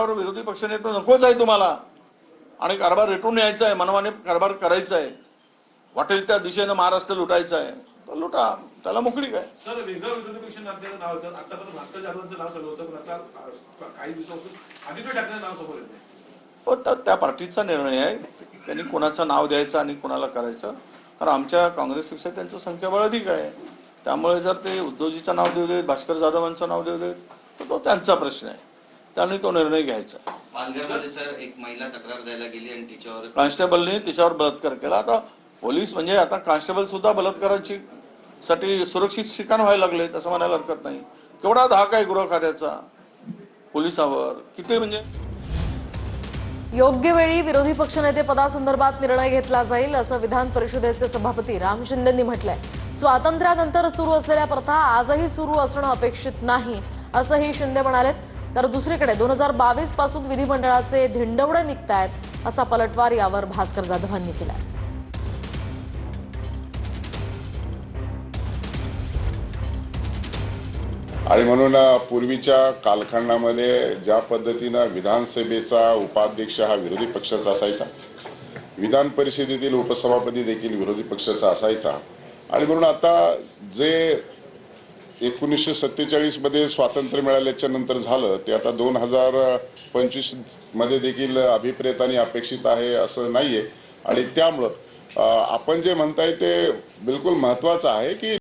विरोधी पक्षनेता नकोच आहे तुम्हाला आणि कारभार रेटून यायचा आहे, मनमाने कारभार करायचा आहे, वाटेल त्या दिशेनं महाराष्ट्र लुटायचा आहे, तर लुटा, त्याला मोकळीक आहे. सर, वेगळं विरोधी पक्ष नेत्याचं नाव होतं, आतापर्यंत भास्कर जाधवांचं नाव चालू होतं, पण आता काही दिवसापासून आदित्य ठाकरे नाव समोर येते. हो, तर त्या पार्टीचा निर्णय आहे, त्यांनी कोणाचं नाव द्यायचं आणि कोणाला करायचं. कारण आमच्या काँग्रेसपेक्षा त्यांचं संख्याबळ अधिक आहे, त्यामुळे जर ते उद्धवजीचं नाव देऊ देत, भास्कर जाधवांचं नाव देऊ देत, तर तो त्यांचा प्रश्न आहे, त्यांनी तो निर्णय घ्यायचा. पालघरमध्ये सर एक महिला तक्रार द्यायला गेली आणि तिच्यावर कॉन्स्टेबलने तिच्यावर बलात्कार केला. आता पोलीस म्हणजे आता कॉन्स्टेबल सुद्धा बलात्काराची साठी सुरक्षित ठिकाण व्हायला लागले, तसं म्हणायला हरकत नाही. केवढा धाक आहे गृह खात्याचा पोलिसावर, किती म्हणजे. योग्य वेळी विरोधी पक्षनेते पदासंदर्भात निर्णय घेतला जाईल असं विधान परिषदेचे सभापती राम शिंदेंनी म्हटलंय. स्वातंत्र्यानंतर सुरू असलेल्या प्रथा आजही सुरू असणं अपेक्षित नाही असंही शिंदे म्हणालेत. तर दुसरीकडे 2022 पासून विधिमंडळाचे धिंडवडे निघतायत असा पलटवार यावर भास्कर जाधवांनी केलाय. आणि म्हणून पूर्वीच्या कालखंडामध्ये ज्या पद्धतीनं विधानसभेचा उपाध्यक्ष हा विरोधी पक्षाचा असायचा, विधान परिषदेतील उपसभापती देखील विरोधी पक्षाचा असायचा, आणि म्हणून आता जे 1947 मध्ये स्वातंत्र्य मिळाल्याच्या नंतर झालं ते आता 2025 मध्ये देखील अभिप्रेत आणि अपेक्षित आहे असं नाहीये. आणि त्यामुळं आपण जे म्हणताय ते बिलकुल महत्त्वाचं आहे की